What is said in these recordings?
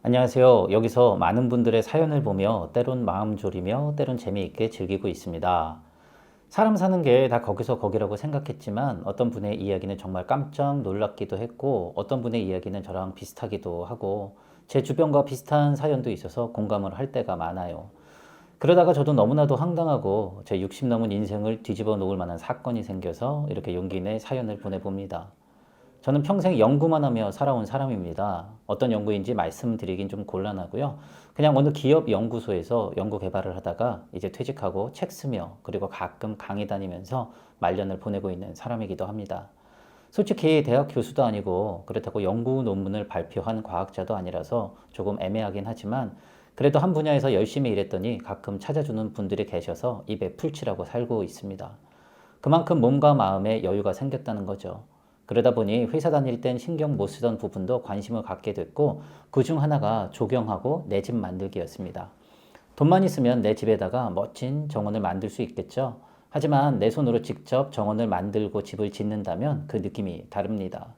안녕하세요. 여기서 많은 분들의 사연을 보며 때론 마음 졸이며 때론 재미있게 즐기고 있습니다. 사람 사는 게 다 거기서 거기라고 생각했지만 어떤 분의 이야기는 정말 깜짝 놀랍기도 했고 어떤 분의 이야기는 저랑 비슷하기도 하고 제 주변과 비슷한 사연도 있어서 공감을 할 때가 많아요. 그러다가 저도 너무나도 황당하고 제 60 넘은 인생을 뒤집어 놓을 만한 사건이 생겨서 이렇게 용기 내 사연을 보내봅니다. 저는 평생 연구만 하며 살아온 사람입니다. 어떤 연구인지 말씀드리긴 좀 곤란하고요. 그냥 어느 기업 연구소에서 연구 개발을 하다가 이제 퇴직하고 책 쓰며 그리고 가끔 강의 다니면서 말년을 보내고 있는 사람이기도 합니다. 솔직히 대학 교수도 아니고 그렇다고 연구 논문을 발표한 과학자도 아니라서 조금 애매하긴 하지만 그래도 한 분야에서 열심히 일했더니 가끔 찾아주는 분들이 계셔서 입에 풀칠하고 살고 있습니다. 그만큼 몸과 마음에 여유가 생겼다는 거죠. 그러다 보니 회사 다닐 땐 신경 못 쓰던 부분도 관심을 갖게 됐고 그 중 하나가 조경하고 내 집 만들기였습니다. 돈만 있으면 내 집에다가 멋진 정원을 만들 수 있겠죠. 하지만 내 손으로 직접 정원을 만들고 집을 짓는다면 그 느낌이 다릅니다.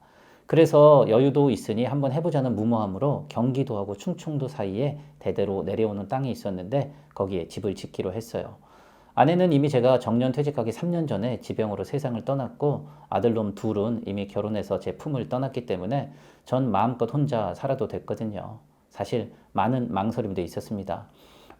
그래서 여유도 있으니 한번 해보자는 무모함으로 경기도하고 충청도 사이에 대대로 내려오는 땅이 있었는데 거기에 집을 짓기로 했어요. 아내는 이미 제가 정년 퇴직하기 3년 전에 지병으로 세상을 떠났고 아들놈 둘은 이미 결혼해서 제 품을 떠났기 때문에 전 마음껏 혼자 살아도 됐거든요. 사실 많은 망설임도 있었습니다.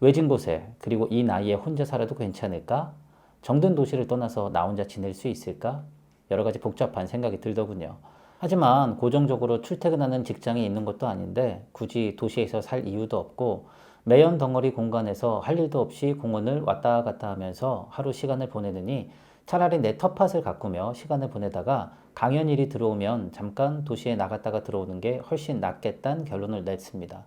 외진 곳에 그리고 이 나이에 혼자 살아도 괜찮을까? 정든 도시를 떠나서 나 혼자 지낼 수 있을까? 여러 가지 복잡한 생각이 들더군요. 하지만 고정적으로 출퇴근하는 직장이 있는 것도 아닌데 굳이 도시에서 살 이유도 없고 매연 덩어리 공간에서 할 일도 없이 공원을 왔다 갔다 하면서 하루 시간을 보내느니 차라리 내 텃밭을 가꾸며 시간을 보내다가 강연일이 들어오면 잠깐 도시에 나갔다가 들어오는 게 훨씬 낫겠다는 결론을 냈습니다.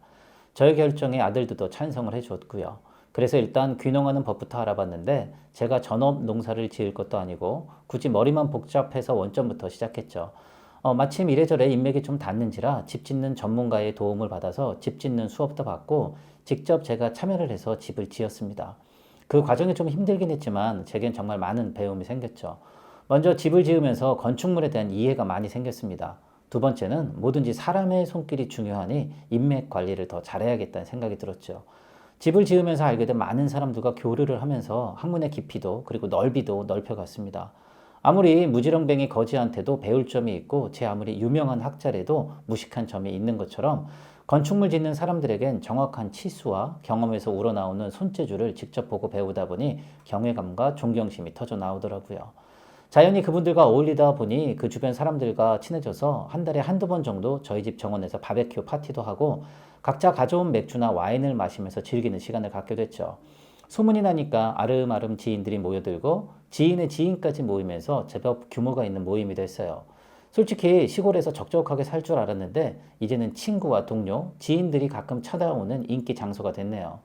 저의 결정에 아들도 찬성을 해줬고요. 그래서 일단 귀농하는 법부터 알아봤는데 제가 전업 농사를 지을 것도 아니고 굳이 머리만 복잡해서 원점부터 시작했죠. 마침 이래저래 인맥이 좀 닿는지라 집 짓는 전문가의 도움을 받아서 집 짓는 수업도 받고 직접 제가 참여를 해서 집을 지었습니다. 그 과정이 좀 힘들긴 했지만 제겐 정말 많은 배움이 생겼죠. 먼저 집을 지으면서 건축물에 대한 이해가 많이 생겼습니다. 두 번째는 뭐든지 사람의 손길이 중요하니 인맥 관리를 더 잘해야겠다는 생각이 들었죠. 집을 지으면서 알게 된 많은 사람들과 교류를 하면서 학문의 깊이도 그리고 넓이도 넓혀갔습니다. 아무리 무지렁뱅이 거지한테도 배울 점이 있고 제 아무리 유명한 학자래도 무식한 점이 있는 것처럼 건축물 짓는 사람들에겐 정확한 치수와 경험에서 우러나오는 손재주를 직접 보고 배우다 보니 경외감과 존경심이 터져 나오더라고요. 자연히 그분들과 어울리다 보니 그 주변 사람들과 친해져서 한 달에 한두 번 정도 저희 집 정원에서 바베큐 파티도 하고 각자 가져온 맥주나 와인을 마시면서 즐기는 시간을 갖게 됐죠. 소문이 나니까 아름아름 지인들이 모여들고 지인의 지인까지 모이면서 제법 규모가 있는 모임이 됐어요. 솔직히 시골에서 적적하게 살 줄 알았는데 이제는 친구와 동료, 지인들이 가끔 찾아오는 인기 장소가 됐네요.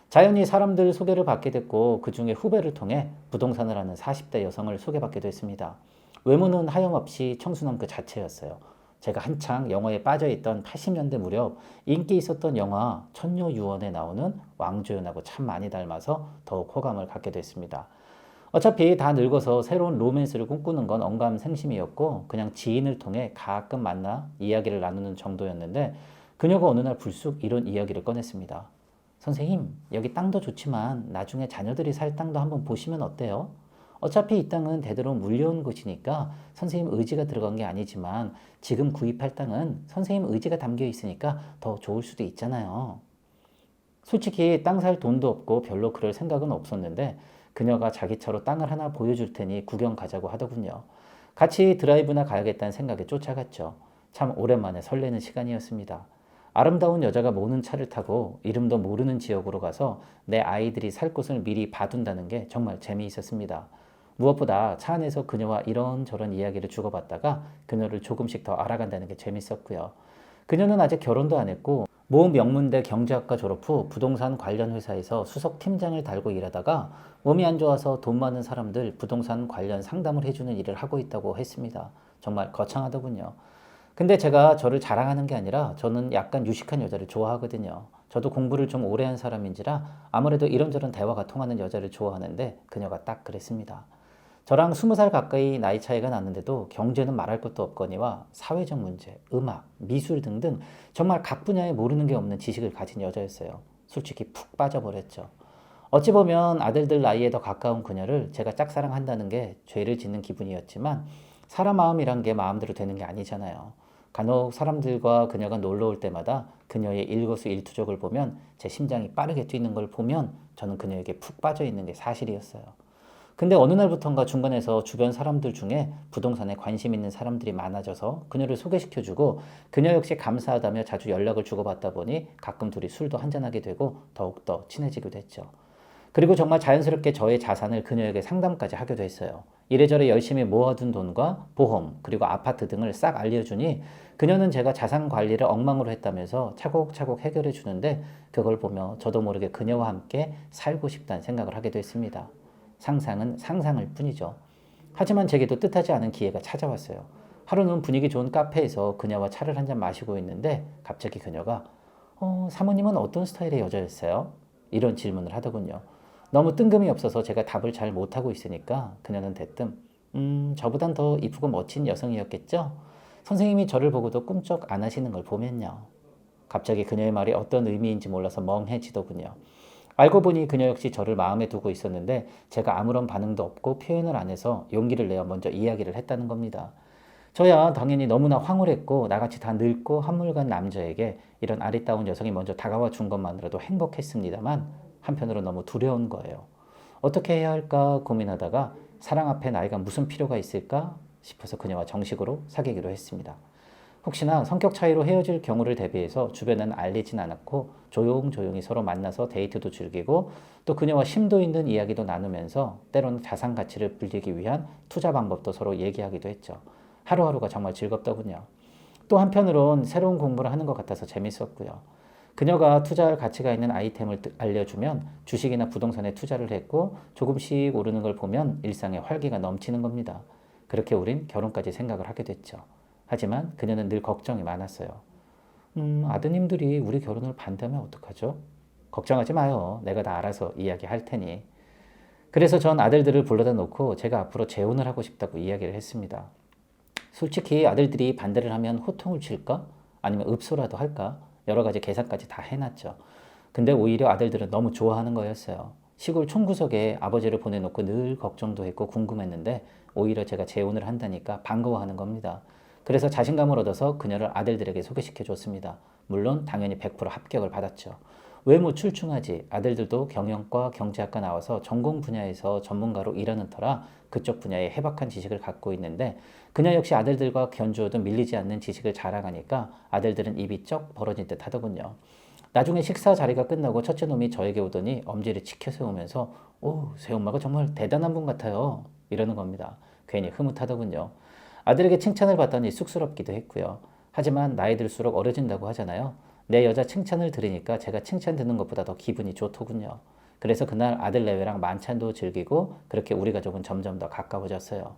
자연히 사람들 소개를 받게 됐고 그 중에 후배를 통해 부동산을 하는 40대 여성을 소개받게 됐습니다. 외모는 하염없이 청순한 그 자체였어요. 제가 한창 영화에 빠져있던 80년대 무렵 인기 있었던 영화 천녀유언에 나오는 왕조연하고 참 많이 닮아서 더욱 호감을 갖게 됐습니다. 어차피 다 늙어서 새로운 로맨스를 꿈꾸는 건 언감생심이었고 그냥 지인을 통해 가끔 만나 이야기를 나누는 정도였는데 그녀가 어느 날 불쑥 이런 이야기를 꺼냈습니다. 선생님, 여기 땅도 좋지만 나중에 자녀들이 살 땅도 한번 보시면 어때요? 어차피 이 땅은 대대로 물려온 곳이니까 선생님 의지가 들어간 게 아니지만 지금 구입할 땅은 선생님 의지가 담겨 있으니까 더 좋을 수도 있잖아요. 솔직히 땅 살 돈도 없고 별로 그럴 생각은 없었는데 그녀가 자기 차로 땅을 하나 보여줄 테니 구경 가자고 하더군요. 같이 드라이브나 가야겠다는 생각에 쫓아갔죠. 참 오랜만에 설레는 시간이었습니다. 아름다운 여자가 모는 차를 타고 이름도 모르는 지역으로 가서 내 아이들이 살 곳을 미리 봐둔다는 게 정말 재미있었습니다. 무엇보다 차 안에서 그녀와 이런저런 이야기를 주고받다가 그녀를 조금씩 더 알아간다는 게 재밌었고요. 그녀는 아직 결혼도 안 했고 모 명문대 경제학과 졸업 후 부동산 관련 회사에서 수석 팀장을 달고 일하다가 몸이 안 좋아서 돈 많은 사람들 부동산 관련 상담을 해주는 일을 하고 있다고 했습니다. 정말 거창하더군요. 근데 제가 저를 자랑하는 게 아니라 저는 약간 유식한 여자를 좋아하거든요. 저도 공부를 좀 오래 한 사람인지라 아무래도 이런저런 대화가 통하는 여자를 좋아하는데 그녀가 딱 그랬습니다. 저랑 20살 가까이 나이 차이가 났는데도 경제는 말할 것도 없거니와 사회적 문제, 음악, 미술 등등 정말 각 분야에 모르는 게 없는 지식을 가진 여자였어요. 솔직히 푹 빠져버렸죠. 어찌 보면 아들들 나이에 더 가까운 그녀를 제가 짝사랑한다는 게 죄를 짓는 기분이었지만 사람 마음이란 게 마음대로 되는 게 아니잖아요. 간혹 사람들과 그녀가 놀러 올 때마다 그녀의 일거수일투족을 보면 제 심장이 빠르게 뛰는 걸 보면 저는 그녀에게 푹 빠져 있는 게 사실이었어요. 근데 어느 날부턴가 중간에서 주변 사람들 중에 부동산에 관심 있는 사람들이 많아져서 그녀를 소개시켜주고 그녀 역시 감사하다며 자주 연락을 주고받다 보니 가끔 둘이 술도 한잔하게 되고 더욱더 친해지기도 했죠. 그리고 정말 자연스럽게 저의 자산을 그녀에게 상담까지 하기도 했어요. 이래저래 열심히 모아둔 돈과 보험, 그리고 아파트 등을 싹 알려주니 그녀는 제가 자산 관리를 엉망으로 했다면서 차곡차곡 해결해 주는데 그걸 보며 저도 모르게 그녀와 함께 살고 싶다는 생각을 하기도 했습니다. 상상은 상상일 뿐이죠. 하지만 제게도 뜻하지 않은 기회가 찾아왔어요. 하루는 분위기 좋은 카페에서 그녀와 차를 한잔 마시고 있는데 갑자기 그녀가 사모님은 어떤 스타일의 여자였어요? 이런 질문을 하더군요. 너무 뜬금이 없어서 제가 답을 잘 못하고 있으니까 그녀는 대뜸 저보단 더 이쁘고 멋진 여성이었겠죠? 선생님이 저를 보고도 꿈쩍 안 하시는 걸 보면요. 갑자기 그녀의 말이 어떤 의미인지 몰라서 멍해지더군요. 알고 보니 그녀 역시 저를 마음에 두고 있었는데 제가 아무런 반응도 없고 표현을 안 해서 용기를 내어 먼저 이야기를 했다는 겁니다. 저야 당연히 너무나 황홀했고 나같이 다 늙고 한물간 남자에게 이런 아리따운 여성이 먼저 다가와 준 것만으로도 행복했습니다만 한편으로 너무 두려운 거예요. 어떻게 해야 할까 고민하다가 사랑 앞에 나이가 무슨 필요가 있을까 싶어서 그녀와 정식으로 사귀기로 했습니다. 혹시나 성격 차이로 헤어질 경우를 대비해서 주변에는 알리진 않았고 조용조용히 서로 만나서 데이트도 즐기고 또 그녀와 심도 있는 이야기도 나누면서 때로는 자산 가치를 불리기 위한 투자 방법도 서로 얘기하기도 했죠. 하루하루가 정말 즐겁더군요. 또 한편으론 새로운 공부를 하는 것 같아서 재밌었고요. 그녀가 투자할 가치가 있는 아이템을 알려주면 주식이나 부동산에 투자를 했고 조금씩 오르는 걸 보면 일상에 활기가 넘치는 겁니다. 그렇게 우린 결혼까지 생각을 하게 됐죠. 하지만 그녀는 늘 걱정이 많았어요. 아드님들이 우리 결혼을 반대하면 어떡하죠? 걱정하지 마요. 내가 다 알아서 이야기할 테니. 그래서 전 아들들을 불러다 놓고 제가 앞으로 재혼을 하고 싶다고 이야기를 했습니다. 솔직히 아들들이 반대를 하면 호통을 칠까? 아니면 읍소라도 할까? 여러 가지 계산까지 다 해놨죠. 근데 오히려 아들들은 너무 좋아하는 거였어요. 시골 총구석에 아버지를 보내놓고 늘 걱정도 했고 궁금했는데 오히려 제가 재혼을 한다니까 반가워하는 겁니다. 그래서 자신감을 얻어서 그녀를 아들들에게 소개시켜 줬습니다. 물론 당연히 100% 합격을 받았죠. 외모 출중하지 아들들도 경영과 경제학과 나와서 전공 분야에서 전문가로 일하는 터라 그쪽 분야에 해박한 지식을 갖고 있는데 그녀 역시 아들들과 견주어도 밀리지 않는 지식을 자랑하니까 아들들은 입이 쩍 벌어진 듯 하더군요. 나중에 식사 자리가 끝나고 첫째 놈이 저에게 오더니 엄지를 치켜 세우면서 오, 새엄마가 정말 대단한 분 같아요. 이러는 겁니다. 괜히 흐뭇하더군요. 아들에게 칭찬을 받더니 쑥스럽기도 했고요. 하지만 나이 들수록 어려진다고 하잖아요. 내 여자 칭찬을 들으니까 제가 칭찬 듣는 것보다 더 기분이 좋더군요. 그래서 그날 아들 내외랑 만찬도 즐기고 그렇게 우리 가족은 점점 더 가까워졌어요.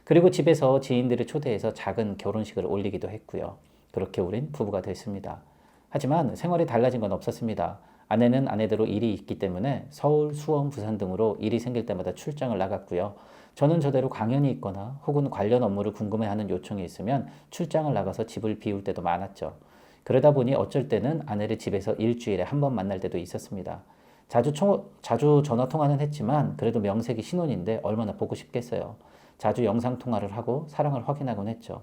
그리고 집에서 지인들을 초대해서 작은 결혼식을 올리기도 했고요. 그렇게 우린 부부가 됐습니다. 하지만 생활이 달라진 건 없었습니다. 아내는 아내대로 일이 있기 때문에 서울, 수원, 부산 등으로 일이 생길 때마다 출장을 나갔고요. 저는 저대로 강연이 있거나 혹은 관련 업무를 궁금해하는 요청이 있으면 출장을 나가서 집을 비울 때도 많았죠. 그러다 보니 어쩔 때는 아내를 집에서 일주일에 한 번 만날 때도 있었습니다. 자주 전화 통화는 했지만 그래도 명색이 신혼인데 얼마나 보고 싶겠어요. 자주 영상 통화를 하고 사랑을 확인하곤 했죠.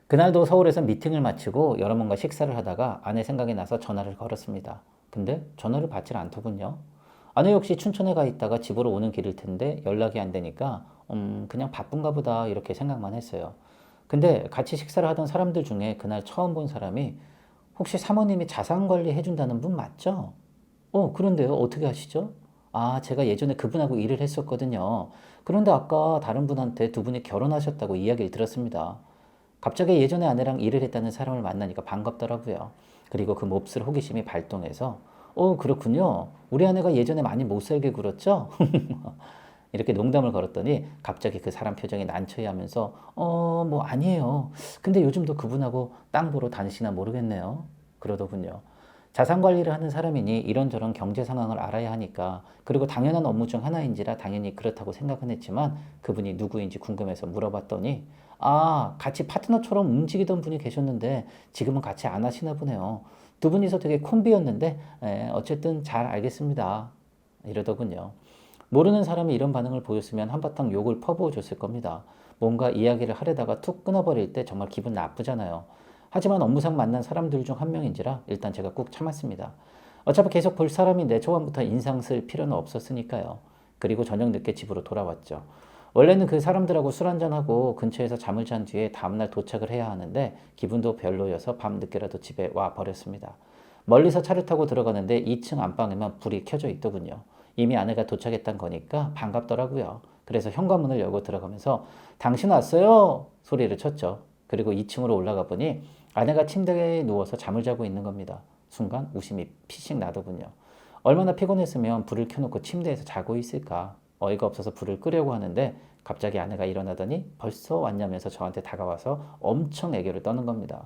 그날도 서울에서 미팅을 마치고 여러 번과 식사를 하다가 아내 생각이 나서 전화를 걸었습니다. 근데 전화를 받질 않더군요. 아내 역시 춘천에 가 있다가 집으로 오는 길일 텐데 연락이 안 되니까 그냥 바쁜가 보다 이렇게 생각만 했어요. 근데 같이 식사를 하던 사람들 중에 그날 처음 본 사람이 혹시 사모님이 자산 관리 해준다는 분 맞죠? 그런데요. 어떻게 하시죠? 아, 제가 예전에 그분하고 일을 했었거든요. 그런데 아까 다른 분한테 두 분이 결혼하셨다고 이야기를 들었습니다. 갑자기 예전에 아내랑 일을 했다는 사람을 만나니까 반갑더라고요. 그리고 그 몹쓸 호기심이 발동해서 그렇군요. 우리 아내가 예전에 많이 못 살게 굴었죠? 이렇게 농담을 걸었더니 갑자기 그 사람 표정이 난처해 하면서 뭐 아니에요. 근데 요즘도 그분하고 땅 보러 다니시나 모르겠네요. 그러더군요. 자산 관리를 하는 사람이니 이런저런 경제 상황을 알아야 하니까 그리고 당연한 업무 중 하나인지라 당연히 그렇다고 생각은 했지만 그분이 누구인지 궁금해서 물어봤더니 같이 파트너처럼 움직이던 분이 계셨는데 지금은 같이 안 하시나 보네요. 두 분이서 되게 콤비였는데 어쨌든 잘 알겠습니다. 이러더군요. 모르는 사람이 이런 반응을 보였으면 한바탕 욕을 퍼부어 줬을 겁니다. 뭔가 이야기를 하려다가 툭 끊어버릴 때 정말 기분 나쁘잖아요. 하지만 업무상 만난 사람들 중 한 명인지라 일단 제가 꾹 참았습니다. 어차피 계속 볼 사람인데 초반부터 인상 쓸 필요는 없었으니까요. 그리고 저녁 늦게 집으로 돌아왔죠. 원래는 그 사람들하고 술 한잔하고 근처에서 잠을 잔 뒤에 다음날 도착을 해야 하는데 기분도 별로여서 밤 늦게라도 집에 와 버렸습니다. 멀리서 차를 타고 들어가는데 2층 안방에만 불이 켜져 있더군요. 이미 아내가 도착했단 거니까 반갑더라고요. 그래서 현관문을 열고 들어가면서 당신 왔어요? 소리를 쳤죠. 그리고 2층으로 올라가 보니 아내가 침대에 누워서 잠을 자고 있는 겁니다. 순간 웃음이 피식 나더군요. 얼마나 피곤했으면 불을 켜놓고 침대에서 자고 있을까. 어이가 없어서 불을 끄려고 하는데 갑자기 아내가 일어나더니 벌써 왔냐면서 저한테 다가와서 엄청 애교를 떠는 겁니다.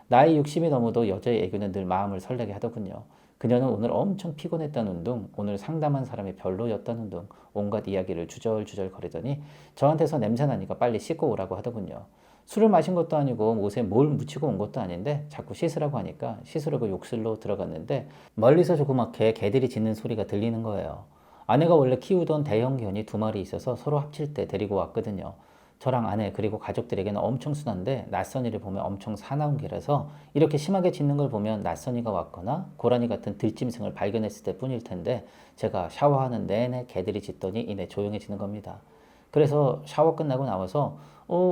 나이 60이 넘어도 여자의 애교는 늘 마음을 설레게 하더군요. 그녀는 오늘 엄청 피곤했다는 둥, 오늘 상담한 사람이 별로였다는 둥, 온갖 이야기를 주절주절 거리더니 저한테서 냄새나니까 빨리 씻고 오라고 하더군요. 술을 마신 것도 아니고 옷에 뭘 묻히고 온 것도 아닌데 자꾸 씻으라고 하니까 씻으려고 욕실로 들어갔는데 멀리서 조그맣게 개들이 짖는 소리가 들리는 거예요. 아내가 원래 키우던 대형 견이 2마리 있어서 서로 합칠 때 데리고 왔거든요. 저랑 아내 그리고 가족들에게는 엄청 순한데 낯선이를 보면 엄청 사나운 개라서 이렇게 심하게 짖는 걸 보면 낯선이가 왔거나 고라니 같은 들짐승을 발견했을 때 뿐일 텐데 제가 샤워하는 내내 개들이 짖더니 이내 조용해지는 겁니다. 그래서 샤워 끝나고 나와서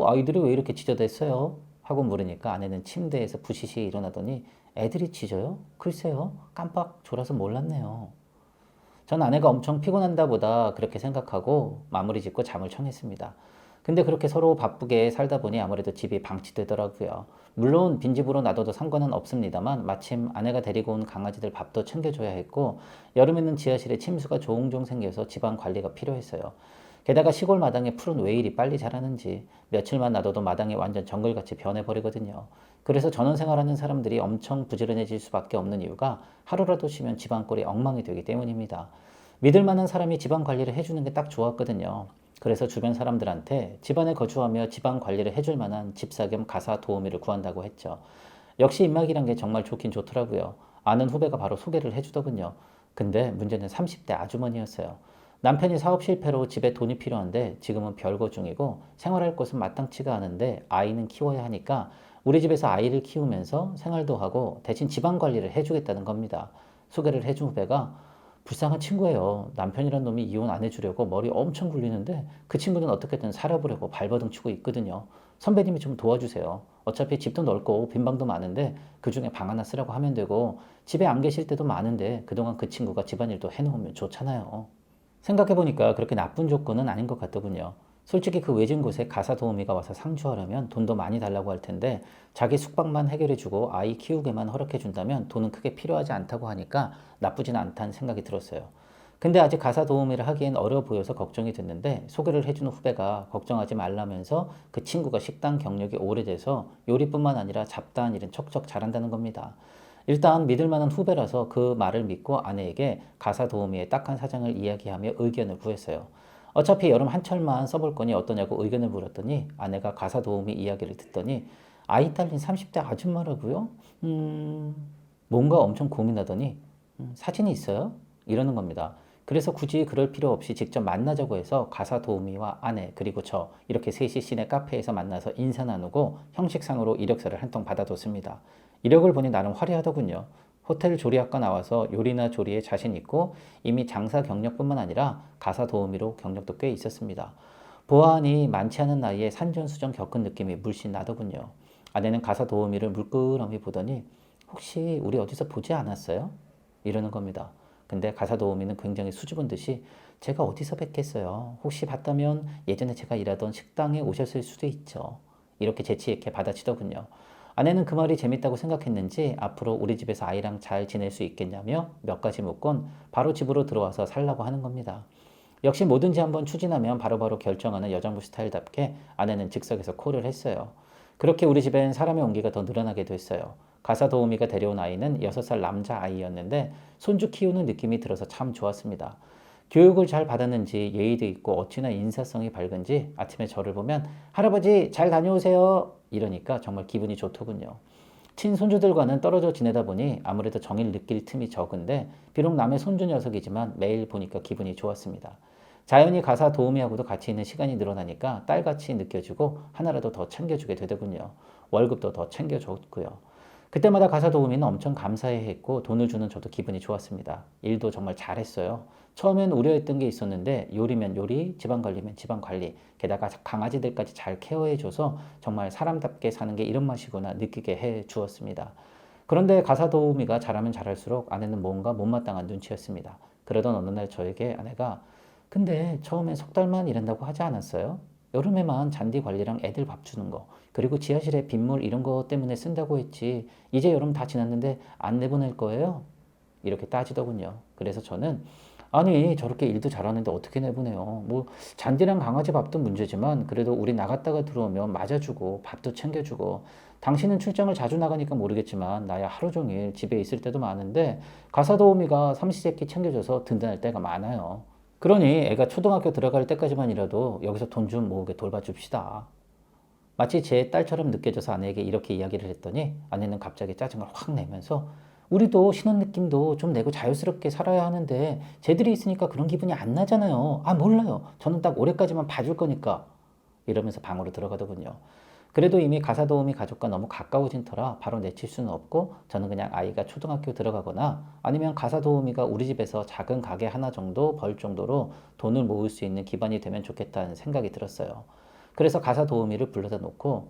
아이들이 왜 이렇게 짖어댔어요? 하고 물으니까 아내는 침대에서 부시시 일어나더니 애들이 짖어요? 글쎄요. 깜빡 졸아서 몰랐네요. 전 아내가 엄청 피곤한다 보다 그렇게 생각하고 마무리 짓고 잠을 청했습니다. 근데 그렇게 서로 바쁘게 살다 보니 아무래도 집이 방치되더라고요. 물론 빈집으로 놔둬도 상관은 없습니다만 마침 아내가 데리고 온 강아지들 밥도 챙겨줘야 했고 여름에는 지하실에 침수가 종종 생겨서 집안 관리가 필요했어요. 게다가 시골 마당에 풀은 왜 이리 빨리 자라는지 며칠만 놔둬도 마당이 완전 정글같이 변해버리거든요. 그래서 전원 생활하는 사람들이 엄청 부지런해질 수밖에 없는 이유가 하루라도 쉬면 집안 꼴이 엉망이 되기 때문입니다. 믿을 만한 사람이 집안 관리를 해주는 게 딱 좋았거든요. 그래서 주변 사람들한테 집안에 거주하며 집안 관리를 해줄 만한 집사 겸 가사 도우미를 구한다고 했죠. 역시 입막이란 게 정말 좋긴 좋더라고요. 아는 후배가 바로 소개를 해주더군요. 근데 문제는 30대 아주머니였어요. 남편이 사업 실패로 집에 돈이 필요한데 지금은 별거 중이고 생활할 곳은 마땅치가 않은데 아이는 키워야 하니까 우리 집에서 아이를 키우면서 생활도 하고 대신 집안 관리를 해주겠다는 겁니다. 소개를 해준 후배가 불쌍한 친구예요. 남편이란 놈이 이혼 안 해주려고 머리 엄청 굴리는데 그 친구는 어떻게든 살아보려고 발버둥 치고 있거든요. 선배님이 좀 도와주세요. 어차피 집도 넓고 빈 방도 많은데 그중에 방 하나 쓰라고 하면 되고 집에 안 계실 때도 많은데 그동안 그 친구가 집안일도 해놓으면 좋잖아요. 생각해보니까 그렇게 나쁜 조건은 아닌 것 같더군요. 솔직히 그 외진 곳에 가사 도우미가 와서 상주하려면 돈도 많이 달라고 할 텐데 자기 숙박만 해결해주고 아이 키우게만 허락해준다면 돈은 크게 필요하지 않다고 하니까 나쁘진 않다는 생각이 들었어요. 근데 아직 가사 도우미를 하기엔 어려 보여서 걱정이 됐는데 소개를 해주는 후배가 걱정하지 말라면서 그 친구가 식당 경력이 오래돼서 요리뿐만 아니라 잡다한 일은 척척 잘한다는 겁니다. 일단 믿을 만한 후배라서 그 말을 믿고 아내에게 가사 도우미의 딱한 사정을 이야기하며 의견을 구했어요. 어차피 여름 한철만 써볼 거니 어떠냐고 의견을 물었더니 아내가 가사 도우미 이야기를 듣더니 아이 딸린 30대 아줌마라고요? 뭔가 엄청 고민하더니 사진이 있어요? 이러는 겁니다. 그래서 굳이 그럴 필요 없이 직접 만나자고 해서 가사 도우미와 아내 그리고 저 이렇게 셋이 시내 카페에서 만나서 인사 나누고 형식상으로 이력서를 한 통 받아뒀습니다. 이력을 보니 나름 화려하더군요. 호텔 조리학과 나와서 요리나 조리에 자신 있고 이미 장사 경력뿐만 아니라 가사 도우미로 경력도 꽤 있었습니다. 보아하니 많지 않은 나이에 산전수전 겪은 느낌이 물씬 나더군요. 아내는 가사 도우미를 물끄러미 보더니 혹시 우리 어디서 보지 않았어요? 이러는 겁니다. 근데 가사 도우미는 굉장히 수줍은 듯이 제가 어디서 뵙겠어요? 혹시 봤다면 예전에 제가 일하던 식당에 오셨을 수도 있죠. 이렇게 재치 있게 받아치더군요. 아내는 그 말이 재밌다고 생각했는지 앞으로 우리 집에서 아이랑 잘 지낼 수 있겠냐며 몇 가지 묻곤 바로 집으로 들어와서 살라고 하는 겁니다. 역시 뭐든지 한번 추진하면 바로바로 결정하는 여장부 스타일답게 아내는 즉석에서 콜을 했어요. 그렇게 우리 집엔 사람의 온기가 더 늘어나게 됐어요. 가사 도우미가 데려온 아이는 6살 남자 아이였는데 손주 키우는 느낌이 들어서 참 좋았습니다. 교육을 잘 받았는지 예의도 있고 어찌나 인사성이 밝은지 아침에 저를 보면 할아버지 잘 다녀오세요 이러니까 정말 기분이 좋더군요. 친손주들과는 떨어져 지내다 보니 아무래도 정을 느낄 틈이 적은데 비록 남의 손주 녀석이지만 매일 보니까 기분이 좋았습니다. 자연히 가사 도우미하고도 같이 있는 시간이 늘어나니까 딸같이 느껴지고 하나라도 더 챙겨주게 되더군요. 월급도 더 챙겨줬고요. 그때마다 가사 도우미는 엄청 감사해했고 돈을 주는 저도 기분이 좋았습니다. 일도 정말 잘했어요. 처음엔 우려했던 게 있었는데 요리면 요리, 집안관리면 집안관리, 게다가 강아지들까지 잘 케어해줘서 정말 사람답게 사는 게 이런 맛이구나 느끼게 해 주었습니다. 그런데 가사 도우미가 잘하면 잘할수록 아내는 뭔가 못마땅한 눈치였습니다. 그러던 어느 날 저에게 아내가 근데 처음엔 석 달만 일한다고 하지 않았어요? 여름에만 잔디 관리랑 애들 밥 주는 거, 그리고 지하실에 빗물 이런 거 때문에 쓴다고 했지. 이제 여름 다 지났는데 안 내보낼 거예요? 이렇게 따지더군요. 그래서 저는 아니 저렇게 일도 잘하는데 어떻게 내보내요? 뭐 잔디랑 강아지 밥도 문제지만 그래도 우리 나갔다가 들어오면 맞아주고 밥도 챙겨주고 당신은 출장을 자주 나가니까 모르겠지만 나야 하루 종일 집에 있을 때도 많은데 가사 도우미가 삼시세끼 챙겨줘서 든든할 때가 많아요. 그러니 애가 초등학교 들어갈 때까지만이라도 여기서 돈 좀 모으게 돌봐줍시다. 마치 제 딸처럼 느껴져서 아내에게 이렇게 이야기를 했더니 아내는 갑자기 짜증을 확 내면서 우리도 신혼 느낌도 좀 내고 자유스럽게 살아야 하는데 쟤들이 있으니까 그런 기분이 안 나잖아요. 아, 몰라요. 저는 딱 올해까지만 봐줄 거니까. 이러면서 방으로 들어가더군요. 그래도 이미 가사 도우미 가족과 너무 가까워진 터라 바로 내칠 수는 없고 저는 그냥 아이가 초등학교 들어가거나 아니면 가사 도우미가 우리 집에서 작은 가게 하나 정도 벌 정도로 돈을 모을 수 있는 기반이 되면 좋겠다는 생각이 들었어요. 그래서 가사 도우미를 불러다 놓고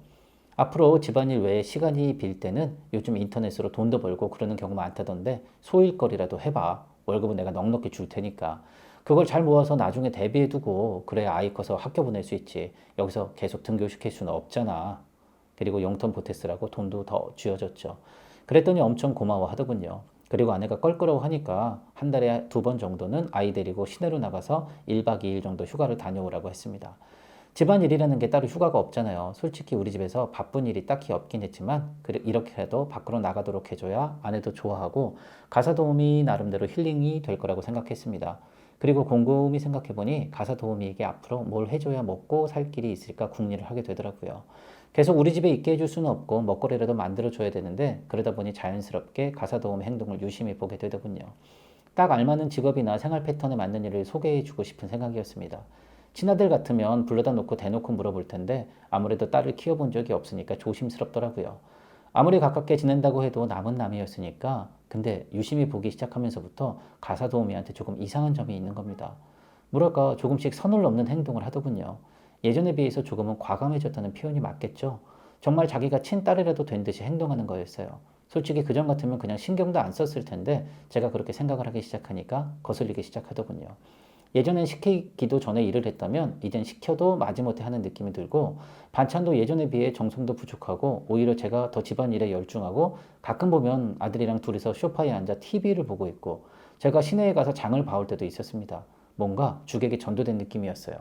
앞으로 집안일 외에 시간이 빌 때는 요즘 인터넷으로 돈도 벌고 그러는 경우 많다던데 소일거리라도 해봐. 월급은 내가 넉넉히 줄 테니까. 그걸 잘 모아서 나중에 대비해두고 그래야 아이 커서 학교 보낼 수 있지. 여기서 계속 등교시킬 수는 없잖아. 그리고 용돈 보태쓰라고 돈도 더 쥐어줬죠. 그랬더니 엄청 고마워하더군요. 그리고 아내가 껄끄러워하니까 한 달에 2번 정도는 아이 데리고 시내로 나가서 1박 2일 정도 휴가를 다녀오라고 했습니다. 집안일이라는 게 따로 휴가가 없잖아요. 솔직히 우리 집에서 바쁜 일이 딱히 없긴 했지만 이렇게라도 밖으로 나가도록 해줘야 아내도 좋아하고 가사 도우미 나름대로 힐링이 될 거라고 생각했습니다. 그리고 곰곰이 생각해보니 가사 도우미에게 앞으로 뭘 해줘야 먹고 살 길이 있을까 궁리를 하게 되더라고요. 계속 우리 집에 있게 해줄 수는 없고 먹거리라도 만들어줘야 되는데 그러다 보니 자연스럽게 가사 도우미 행동을 유심히 보게 되더군요. 딱 알맞는 직업이나 생활 패턴에 맞는 일을 소개해주고 싶은 생각이었습니다. 친아들 같으면 불러다 놓고 대놓고 물어볼 텐데 아무래도 딸을 키워본 적이 없으니까 조심스럽더라고요. 아무리 가깝게 지낸다고 해도 남은 남이었으니까 근데 유심히 보기 시작하면서부터 가사 도우미한테 조금 이상한 점이 있는 겁니다. 뭐랄까 조금씩 선을 넘는 행동을 하더군요. 예전에 비해서 조금은 과감해졌다는 표현이 맞겠죠. 정말 자기가 친딸이라도 된 듯이 행동하는 거였어요. 솔직히 그전 같으면 그냥 신경도 안 썼을 텐데 제가 그렇게 생각을 하기 시작하니까 거슬리기 시작하더군요. 예전엔 시키기도 전에 일을 했다면 이젠 시켜도 마지못해 하는 느낌이 들고 반찬도 예전에 비해 정성도 부족하고 오히려 제가 더 집안일에 열중하고 가끔 보면 아들이랑 둘이서 소파에 앉아 TV를 보고 있고 제가 시내에 가서 장을 봐올 때도 있었습니다. 뭔가 주객이 전도된 느낌이었어요.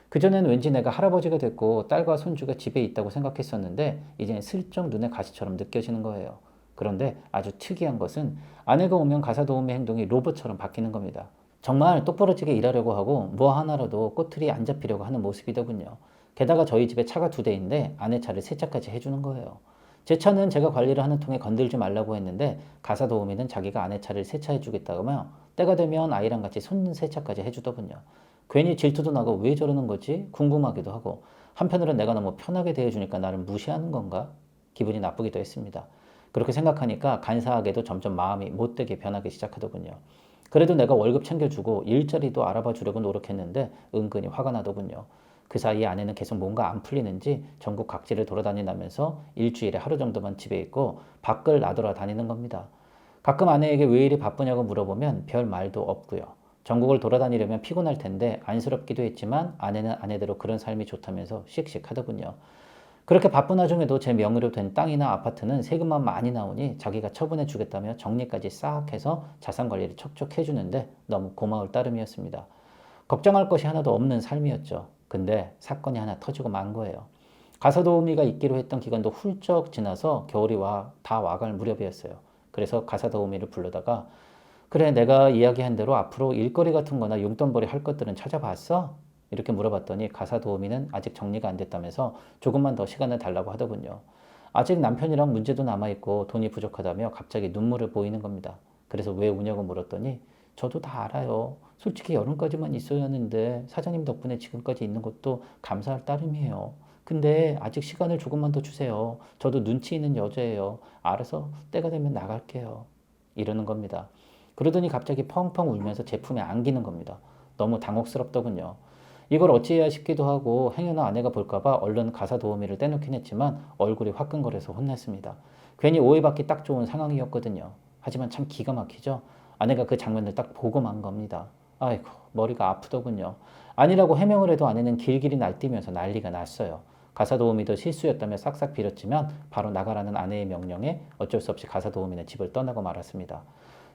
그전엔 왠지 내가 할아버지가 됐고 딸과 손주가 집에 있다고 생각했었는데 이젠 슬쩍 눈에 가시처럼 느껴지는 거예요. 그런데 아주 특이한 것은 아내가 오면 가사 도우미 행동이 로봇처럼 바뀌는 겁니다. 정말 똑부러지게 일하려고 하고 뭐 하나라도 꼬투리 안 잡히려고 하는 모습이더군요. 게다가 저희 집에 차가 2대인데 아내 차를 세차까지 해주는 거예요. 제 차는 제가 관리를 하는 통에 건들지 말라고 했는데 가사 도우미는 자기가 아내 차를 세차해주겠다며 때가 되면 아이랑 같이 손 세차까지 해주더군요. 괜히 질투도 나고 왜 저러는 거지 궁금하기도 하고 한편으로는 내가 너무 편하게 대해주니까 나를 무시하는 건가 기분이 나쁘기도 했습니다. 그렇게 생각하니까 간사하게도 점점 마음이 못되게 변하기 시작하더군요. 그래도 내가 월급 챙겨주고 일자리도 알아봐 주려고 노력했는데 은근히 화가 나더군요. 그 사이에 아내는 계속 뭔가 안 풀리는지 전국 각지를 돌아다닌다면서 일주일에 하루 정도만 집에 있고 밖을 나돌아다니는 겁니다. 가끔 아내에게 왜 이리 바쁘냐고 물어보면 별 말도 없고요. 전국을 돌아다니려면 피곤할 텐데 안쓰럽기도 했지만 아내는 아내대로 그런 삶이 좋다면서 씩씩하더군요. 그렇게 바쁜 와중에도 제 명의로 된 땅이나 아파트는 세금만 많이 나오니 자기가 처분해 주겠다며 정리까지 싹 해서 자산 관리를 척척 해주는데 너무 고마울 따름이었습니다. 걱정할 것이 하나도 없는 삶이었죠. 근데 사건이 하나 터지고 만 거예요. 가사 도우미가 있기로 했던 기간도 훌쩍 지나서 겨울이 다 와갈 무렵이었어요. 그래서 가사 도우미를 불러다가 그래 내가 이야기한 대로 앞으로 일거리 같은 거나 용돈벌이 할 것들은 찾아봤어? 이렇게 물어봤더니 가사 도우미는 아직 정리가 안 됐다면서 조금만 더 시간을 달라고 하더군요. 아직 남편이랑 문제도 남아있고 돈이 부족하다며 갑자기 눈물을 보이는 겁니다. 그래서 왜 우냐고 물었더니 저도 다 알아요. 솔직히 여름까지만 있어야 하는데 사장님 덕분에 지금까지 있는 것도 감사할 따름이에요. 근데 아직 시간을 조금만 더 주세요. 저도 눈치 있는 여자예요. 알아서 때가 되면 나갈게요. 이러는 겁니다. 그러더니 갑자기 펑펑 울면서 제품에 안기는 겁니다. 너무 당혹스럽더군요. 이걸 어찌해야 싶기도 하고 행여나 아내가 볼까봐 얼른 가사 도우미를 떼놓긴 했지만 얼굴이 화끈거려서 혼냈습니다. 괜히 오해받기 딱 좋은 상황이었거든요. 하지만 참 기가 막히죠. 아내가 그 장면을 딱 보고 만 겁니다. 아이고 머리가 아프더군요. 아니라고 해명을 해도 아내는 길길이 날뛰면서 난리가 났어요. 가사 도우미도 실수였다며 싹싹 빌었지만 바로 나가라는 아내의 명령에 어쩔 수 없이 가사 도우미는 집을 떠나고 말았습니다.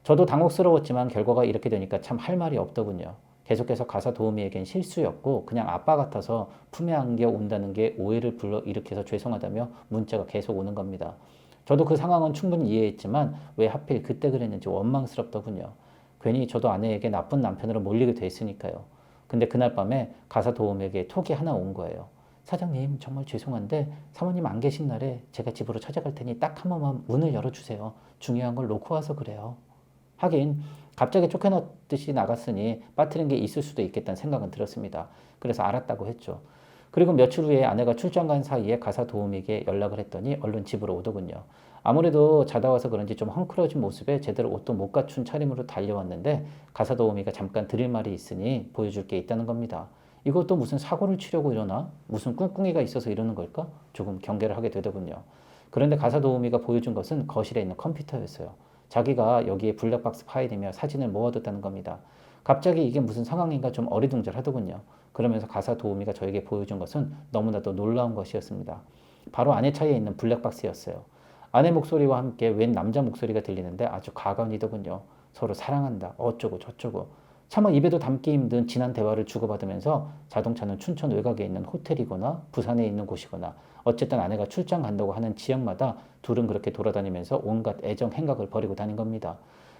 저도 당혹스러웠지만 결과가 이렇게 되니까 참 할 말이 없더군요. 계속해서 가사 도우미에겐 실수였고 그냥 아빠 같아서 품에 안겨 온다는 게 오해를 불러일으켜서 죄송하다며 문자가 계속 오는 겁니다. 저도 그 상황은 충분히 이해했지만 왜 하필 그때 그랬는지 원망스럽더군요. 괜히 저도 아내에게 나쁜 남편으로 몰리게 됐으니까요. 근데 그날 밤에 가사 도우미에게 톡이 하나 온 거예요. 사장님 정말 죄송한데 사모님 안 계신 날에 제가 집으로 찾아갈 테니 딱 한 번만 문을 열어주세요. 중요한 걸 놓고 와서 그래요. 하긴 갑자기 쫓겨났듯이 나갔으니 빠뜨린 게 있을 수도 있겠다는 생각은 들었습니다. 그래서 알았다고 했죠. 그리고 며칠 후에 아내가 출장 간 사이에 가사 도우미에게 연락을 했더니 얼른 집으로 오더군요. 아무래도 자다 와서 그런지 좀 헝클어진 모습에 제대로 옷도 못 갖춘 차림으로 달려왔는데 가사 도우미가 잠깐 드릴 말이 있으니 보여줄 게 있다는 겁니다. 이것도 무슨 사고를 치려고 이러나? 무슨 꿍꿍이가 있어서 이러는 걸까? 조금 경계를 하게 되더군요. 그런데 가사 도우미가 보여준 것은 거실에 있는 컴퓨터였어요. 자기가 여기에 블랙박스 파일이며 사진을 모아뒀다는 겁니다. 갑자기 이게 무슨 상황인가 좀 어리둥절하더군요. 그러면서 가사 도우미가 저에게 보여준 것은 너무나도 놀라운 것이었습니다. 바로 아내 차에 있는 블랙박스였어요. 아내 목소리와 함께 웬 남자 목소리가 들리는데 아주 가관이더군요. 서로 사랑한다, 어쩌고 저쩌고. 차마 입에도 담기 힘든 진한 대화를 주고받으면서 자동차는 춘천 외곽에 있는 호텔이거나 부산에 있는 곳이거나 어쨌든 아내가 출장 간다고 하는 지역마다 둘은 그렇게 돌아다니면서 온갖 애정 행각을 벌이고 다닌 겁니다.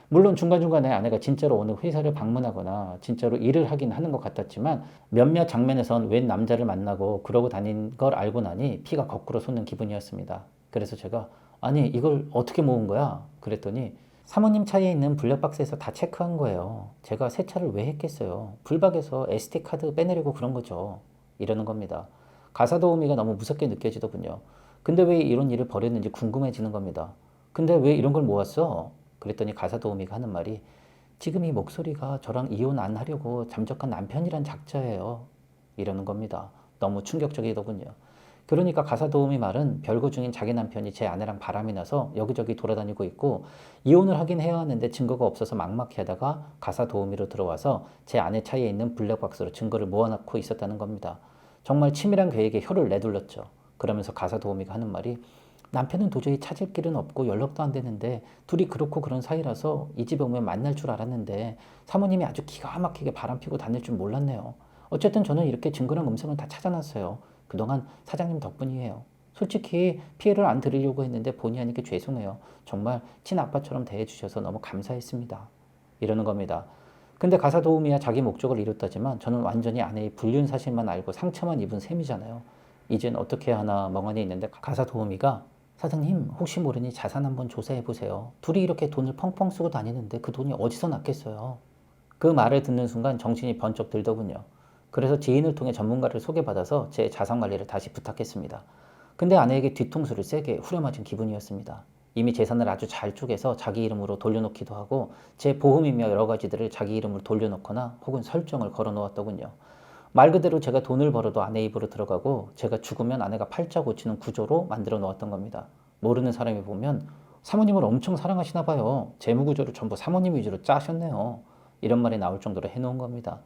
물론 중간중간에 아내가 진짜로 어느 회사를 방문하거나 진짜로 일을 하긴 하는 것 같았지만 몇몇 장면에선 웬 남자를 만나고 그러고 다닌 걸 알고 나니 피가 거꾸로 솟는 기분이었습니다. 그래서 제가 아니 이걸 어떻게 모은 거야? 그랬더니 사모님 차에 있는 블랙박스에서 다 체크한 거예요. 제가 세차를 왜 했겠어요? 불박에서 SD카드 빼내려고 그런 거죠. 이러는 겁니다. 가사 도우미가 너무 무섭게 느껴지더군요. 근데 왜 이런 일을 벌였는지 궁금해지는 겁니다. 근데 왜 이런 걸 모았어? 그랬더니 가사 도우미가 하는 말이 지금 이 목소리가 저랑 이혼 안 하려고 잠적한 남편이란 작자예요. 이러는 겁니다. 너무 충격적이더군요. 그러니까 가사 도우미 말은 별거 중인 자기 남편이 제 아내랑 바람이 나서 여기저기 돌아다니고 있고 이혼을 하긴 해야 하는데 증거가 없어서 막막해 하다가 가사 도우미로 들어와서 제 아내 차에 있는 블랙박스로 증거를 모아놓고 있었다는 겁니다. 정말 치밀한 계획에 혀를 내둘렀죠. 그러면서 가사 도우미가 하는 말이 남편은 도저히 찾을 길은 없고 연락도 안 되는데 둘이 그렇고 그런 사이라서 이 집에 오면 만날 줄 알았는데 사모님이 아주 기가 막히게 바람피고 다닐 줄 몰랐네요. 어쨌든 저는 이렇게 증거랑 음성을 다 찾아놨어요. 그동안 사장님 덕분이에요. 솔직히 피해를 안 드리려고 했는데 본의 아니게 죄송해요. 정말 친아빠처럼 대해주셔서 너무 감사했습니다. 이러는 겁니다. 근데 가사 도우미야 자기 목적을 이뤘다지만 저는 완전히 아내의 불륜 사실만 알고 상처만 입은 셈이잖아요. 이젠 어떻게 하나 멍하니 있는데 가사 도우미가 사장님 혹시 모르니 자산 한번 조사해 보세요. 둘이 이렇게 돈을 펑펑 쓰고 다니는데 그 돈이 어디서 났겠어요. 그 말을 듣는 순간 정신이 번쩍 들더군요. 그래서 지인을 통해 전문가를 소개받아서 제 자산 관리를 다시 부탁했습니다. 근데 아내에게 뒤통수를 세게 후려맞은 기분이었습니다. 이미 재산을 아주 잘 쪼개서 자기 이름으로 돌려놓기도 하고 제 보험이며 여러 가지들을 자기 이름으로 돌려놓거나 혹은 설정을 걸어 놓았더군요. 말 그대로 제가 돈을 벌어도 아내 입으로 들어가고 제가 죽으면 아내가 팔자 고치는 구조로 만들어 놓았던 겁니다. 모르는 사람이 보면 사모님을 엄청 사랑하시나 봐요. 재무 구조를 전부 사모님 위주로 짜셨네요. 이런 말이 나올 정도로 해놓은 겁니다.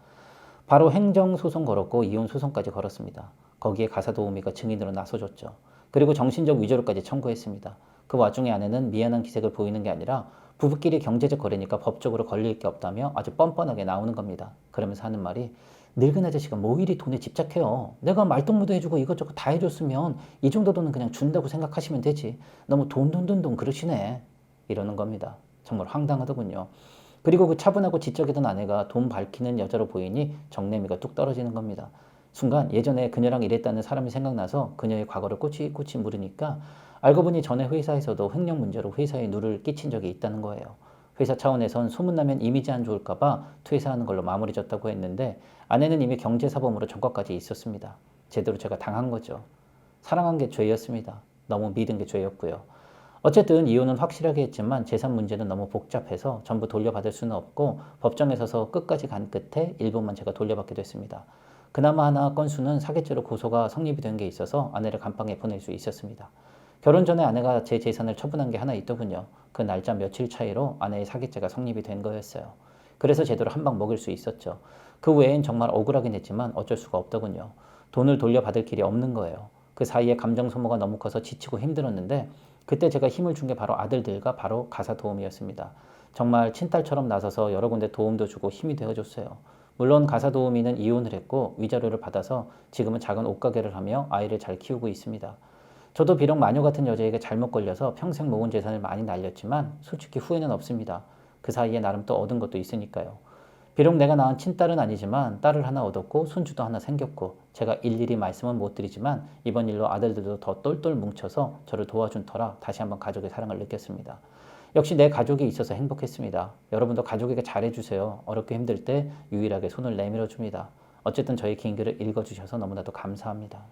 바로 행정소송 걸었고 이혼소송까지 걸었습니다. 거기에 가사 도우미가 증인으로 나서줬죠. 그리고 정신적 위조료까지 청구했습니다. 그 와중에 아내는 미안한 기색을 보이는 게 아니라 부부끼리 경제적 거래니까 법적으로 걸릴 게 없다며 아주 뻔뻔하게 나오는 겁니다. 그러면서 하는 말이 늙은 아저씨가 뭐 이리 돈에 집착해요. 내가 말동무도 해주고 이것저것 다 해줬으면 이 정도 돈은 그냥 준다고 생각하시면 되지. 너무 돈 그러시네. 이러는 겁니다. 정말 황당하더군요. 그리고 그 차분하고 지적이던 아내가 돈 밝히는 여자로 보이니 정내미가 뚝 떨어지는 겁니다. 순간 예전에 그녀랑 일했다는 사람이 생각나서 그녀의 과거를 꼬치꼬치 물으니까 알고 보니 전에 회사에서도 횡령 문제로 회사에 누를 끼친 적이 있다는 거예요. 회사 차원에선 소문나면 이미지 안 좋을까봐 퇴사하는 걸로 마무리 졌다고 했는데 아내는 이미 경제사범으로 전과까지 있었습니다. 제대로 제가 당한 거죠. 사랑한 게 죄였습니다. 너무 믿은 게 죄였고요. 어쨌든 이혼은 확실하게 했지만 재산 문제는 너무 복잡해서 전부 돌려받을 수는 없고 법정에 서서 끝까지 간 끝에 일부만 제가 돌려받게 됐습니다. 그나마 하나 건수는 사기죄로 고소가 성립이 된 게 있어서 아내를 감방에 보낼 수 있었습니다. 결혼 전에 아내가 제 재산을 처분한 게 하나 있더군요. 그 날짜 며칠 차이로 아내의 사기죄가 성립이 된 거였어요. 그래서 제대로 한 방 먹일 수 있었죠. 그 외엔 정말 억울하긴 했지만 어쩔 수가 없더군요. 돈을 돌려받을 길이 없는 거예요. 그 사이에 감정 소모가 너무 커서 지치고 힘들었는데 그때 제가 힘을 준 게 바로 아들들과 바로 가사 도우미였습니다. 정말 친딸처럼 나서서 여러 군데 도움도 주고 힘이 되어줬어요. 물론 가사 도우미는 이혼을 했고 위자료를 받아서 지금은 작은 옷가게를 하며 아이를 잘 키우고 있습니다. 저도 비록 마녀 같은 여자에게 잘못 걸려서 평생 모은 재산을 많이 날렸지만 솔직히 후회는 없습니다. 그 사이에 나름 또 얻은 것도 있으니까요. 비록 내가 낳은 친딸은 아니지만 딸을 하나 얻었고 손주도 하나 생겼고 제가 일일이 말씀은 못 드리지만 이번 일로 아들들도 더 똘똘 뭉쳐서 저를 도와준 터라 다시 한번 가족의 사랑을 느꼈습니다. 역시 내 가족이 있어서 행복했습니다. 여러분도 가족에게 잘해주세요. 어렵게 힘들 때 유일하게 손을 내밀어 줍니다. 어쨌든 저희 긴 글을 읽어주셔서 너무나도 감사합니다.